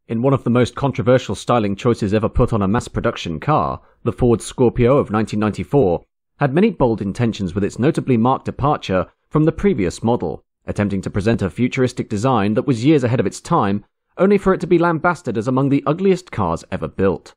In one of the most controversial styling choices ever put on a mass-production car, the Ford Scorpio of 1994 had many bold intentions with its notably marked departure from the previous model, attempting to present a futuristic design that was years ahead of its time, only for it to be lambasted as among the ugliest cars ever built.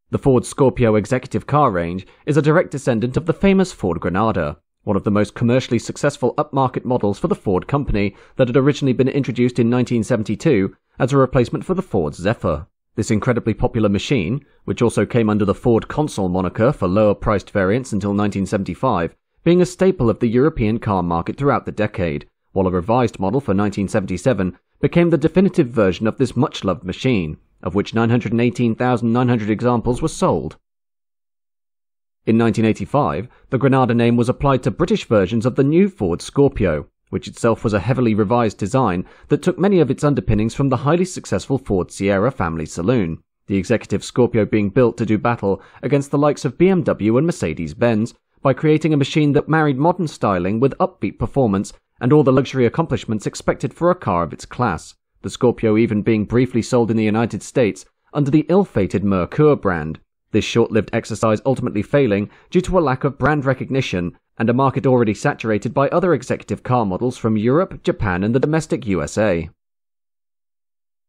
The Ford Scorpio executive car range is a direct descendant of the famous Ford Granada, one of the most commercially successful upmarket models for the Ford company that had originally been introduced in 1972 as a replacement for the Ford Zephyr. This incredibly popular machine, which also came under the Ford Consul moniker for lower-priced variants until 1975, being a staple of the European car market throughout the decade, while a revised model for 1977 became the definitive version of this much-loved machine, of which 918,900 examples were sold. In 1985, the Granada name was applied to British versions of the new Ford Scorpio, which itself was a heavily revised design that took many of its underpinnings from the highly successful Ford Sierra family Saloon, the executive Scorpio being built to do battle against the likes of BMW and Mercedes-Benz by creating a machine that married modern styling with upbeat performance and all the luxury accomplishments expected for a car of its class, the Scorpio even being briefly sold in the United States under the ill-fated Merkur brand, this short-lived exercise ultimately failing due to a lack of brand recognition and a market already saturated by other executive car models from Europe, Japan and the domestic USA.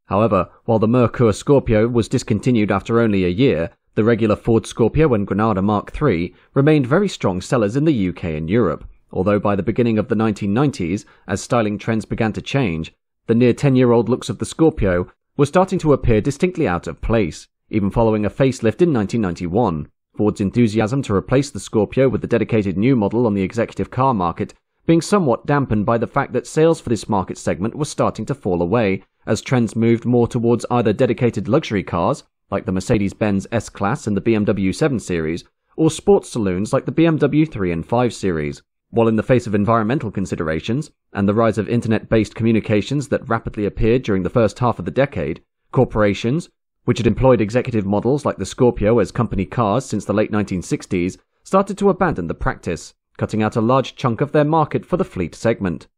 However, while the Merkur Scorpio was discontinued after only a year, the regular Ford Scorpio and Granada Mark III remained very strong sellers in the UK and Europe, although by the beginning of the 1990s, as styling trends began to change, the near 10-year-old looks of the Scorpio were starting to appear distinctly out of place, even following a facelift in 1991. Ford's enthusiasm to replace the Scorpio with the dedicated new model on the executive car market being somewhat dampened by the fact that sales for this market segment were starting to fall away as trends moved more towards either dedicated luxury cars, like the Mercedes-Benz S-Class and the BMW 7 Series, or sports saloons like the BMW 3 and 5 Series. While in the face of environmental considerations, and the rise of internet-based communications that rapidly appeared during the first half of the decade, corporations, which had employed executive models like the Scorpio as company cars since the late 1960s, started to abandon the practice, cutting out a large chunk of their market for the fleet segment.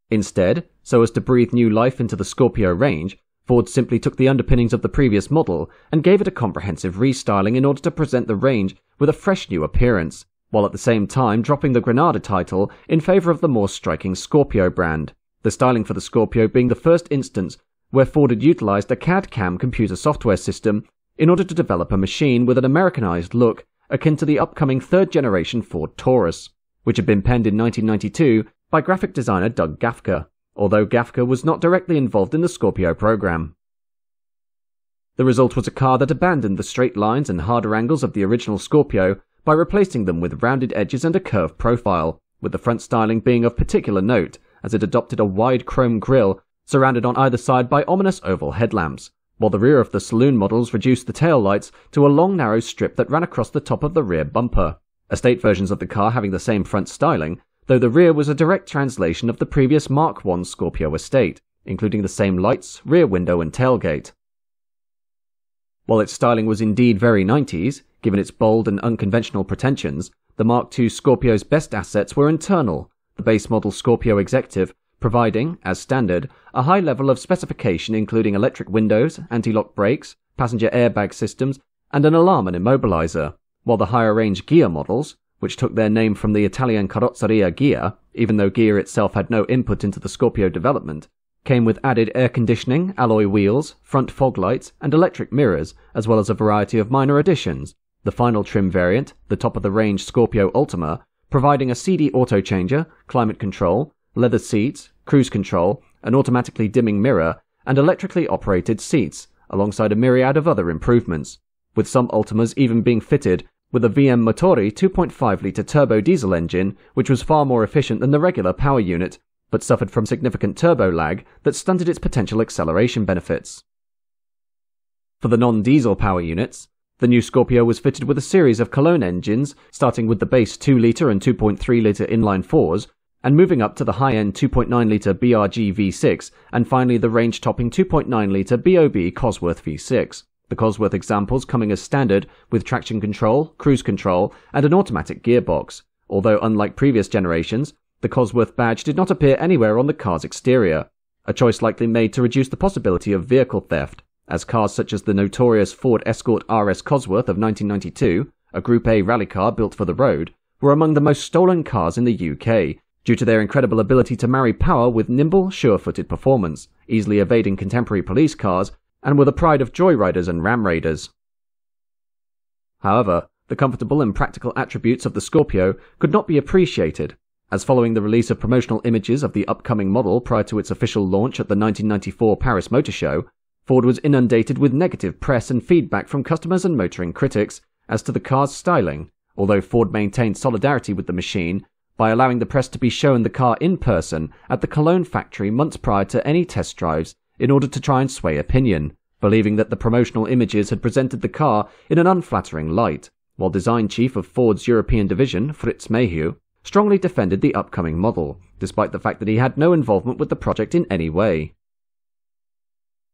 Instead, so as to breathe new life into the Scorpio range, Ford simply took the underpinnings of the previous model and gave it a comprehensive restyling in order to present the range with a fresh new appearance, while at the same time dropping the Granada title in favour of the more striking Scorpio brand, the styling for the Scorpio being the first instance where Ford had utilised a CAD/CAM computer software system in order to develop a machine with an Americanized look akin to the upcoming third-generation Ford Taurus, which had been penned in 1992 by graphic designer Doug Gafka, although Gafka was not directly involved in the Scorpio program. The result was a car that abandoned the straight lines and harder angles of the original Scorpio by replacing them with rounded edges and a curved profile, with the front styling being of particular note, as it adopted a wide chrome grille surrounded on either side by ominous oval headlamps, while the rear of the Saloon models reduced the tail lights to a long narrow strip that ran across the top of the rear bumper, estate versions of the car having the same front styling, though the rear was a direct translation of the previous Mark I Scorpio estate, including the same lights, rear window and tailgate. While its styling was indeed very 90s, given its bold and unconventional pretensions, the Mark II Scorpio's best assets were internal, the base model Scorpio Executive providing, as standard, a high level of specification including electric windows, anti-lock brakes, passenger airbag systems, and an alarm and immobilizer, while the higher-range Ghia models, which took their name from the Italian Carrozzeria Ghia, even though Ghia itself had no input into the Scorpio development, came with added air conditioning, alloy wheels, front fog lights, and electric mirrors, as well as a variety of minor additions. The final trim variant, the top-of-the-range Scorpio Ultima, providing a CD auto changer, climate control, leather seats, cruise control, an automatically dimming mirror, and electrically operated seats, alongside a myriad of other improvements, with some Ultimas even being fitted with a VM Motori 2.5-litre turbo diesel engine, which was far more efficient than the regular power unit, but suffered from significant turbo lag that stunted its potential acceleration benefits. For the non-diesel power units, the new Scorpio was fitted with a series of Cologne engines, starting with the base 2-litre and 2.3-litre inline 4s, and moving up to the high-end 2.9-litre BRG V6, and finally the range-topping 2.9-litre BOB Cosworth V6. The Cosworth examples coming as standard with traction control, cruise control, and an automatic gearbox, although unlike previous generations, the Cosworth badge did not appear anywhere on the car's exterior. a choice likely made to reduce the possibility of vehicle theft, as cars such as the notorious Ford Escort RS Cosworth of 1992, a Group A rally car built for the road, were among the most stolen cars in the UK, due to their incredible ability to marry power with nimble, sure-footed performance, easily evading contemporary police cars, and were the pride of joyriders and ram raiders. However, the comfortable and practical attributes of the Scorpio could not be appreciated, as following the release of promotional images of the upcoming model prior to its official launch at the 1994 Paris Motor Show, Ford was inundated with negative press and feedback from customers and motoring critics as to the car's styling, although Ford maintained solidarity with the machine by allowing the press to be shown the car in person at the Cologne factory months prior to any test drives in order to try and sway opinion, believing that the promotional images had presented the car in an unflattering light, while design chief of Ford's European division, Fritz Mayhew, strongly defended the upcoming model, despite the fact that he had no involvement with the project in any way.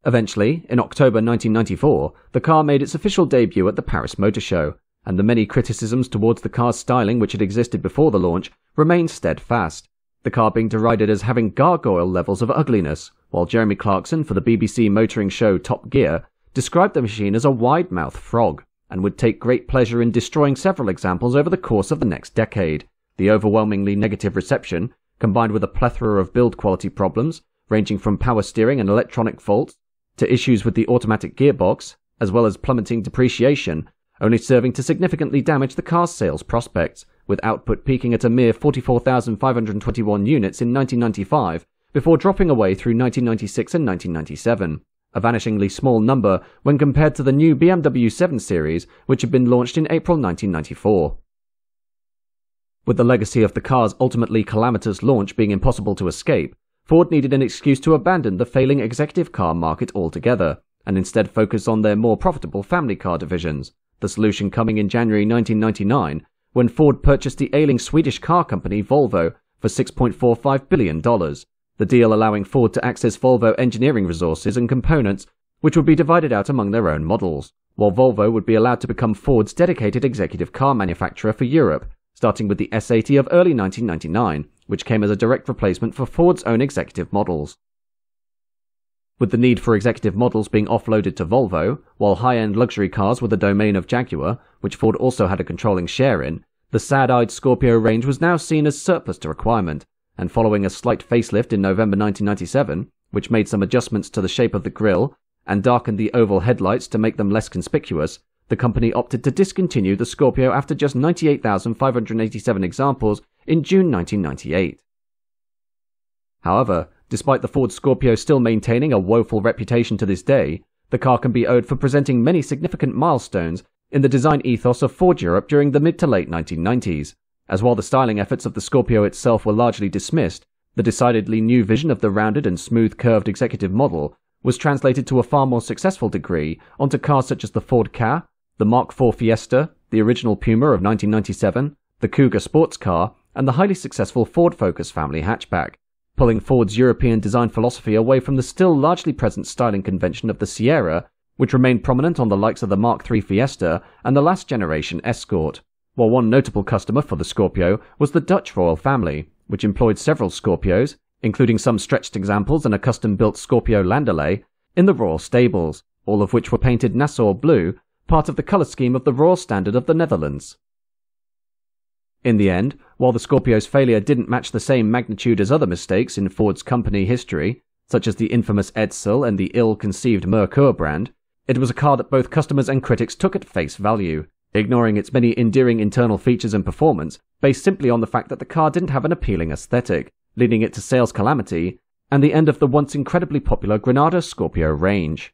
Eventually, in October 1994, the car made its official debut at the Paris Motor Show, and the many criticisms towards the car's styling which had existed before the launch remained steadfast, the car being derided as having gargoyle levels of ugliness, while Jeremy Clarkson for the BBC motoring show Top Gear described the machine as a wide-mouthed frog, and would take great pleasure in destroying several examples over the course of the next decade. The overwhelmingly negative reception, combined with a plethora of build quality problems, ranging from power steering and electronic faults to issues with the automatic gearbox, as well as plummeting depreciation, only serving to significantly damage the car's sales prospects, with output peaking at a mere 44,521 units in 1995, before dropping away through 1996 and 1997, a vanishingly small number when compared to the new BMW 7 Series, which had been launched in April 1994. With the legacy of the car's ultimately calamitous launch being impossible to escape, Ford needed an excuse to abandon the failing executive car market altogether, and instead focus on their more profitable family car divisions, the solution coming in January 1999, when Ford purchased the ailing Swedish car company Volvo for $6.45 billion, the deal allowing Ford to access Volvo engineering resources and components which would be divided out among their own models, while Volvo would be allowed to become Ford's dedicated executive car manufacturer for Europe, starting with the S80 of early 1999, which came as a direct replacement for Ford's own executive models. With the need for executive models being offloaded to Volvo, while high-end luxury cars were the domain of Jaguar, which Ford also had a controlling share in, the sad-eyed Scorpio range was now seen as surplus to requirement, and following a slight facelift in November 1997, which made some adjustments to the shape of the grille and darkened the oval headlights to make them less conspicuous, the company opted to discontinue the Scorpio after just 98,587 examples in June 1998. However, despite the Ford Scorpio still maintaining a woeful reputation to this day, the car can be owed for presenting many significant milestones in the design ethos of Ford Europe during the mid to late 1990s, as while the styling efforts of the Scorpio itself were largely dismissed, the decidedly new vision of the rounded and smooth-curved executive model was translated to a far more successful degree onto cars such as the Ford Ka, the Mark IV Fiesta, the original Puma of 1997, the Kuga sports car, and the highly successful Ford Focus family hatchback, pulling Ford's European design philosophy away from the still largely present styling convention of the Sierra, which remained prominent on the likes of the Mark III Fiesta and the last generation Escort, while one notable customer for the Scorpio was the Dutch royal family, which employed several Scorpios, including some stretched examples and a custom-built Scorpio Landaulet, in the royal stables, all of which were painted Nassau blue, part of the colour scheme of the Royal Standard of the Netherlands. In the end, while the Scorpio's failure didn't match the same magnitude as other mistakes in Ford's company history, such as the infamous Edsel and the ill-conceived Merkur brand, it was a car that both customers and critics took at face value, ignoring its many endearing internal features and performance, based simply on the fact that the car didn't have an appealing aesthetic, leading it to sales calamity, and the end of the once incredibly popular Granada Scorpio range.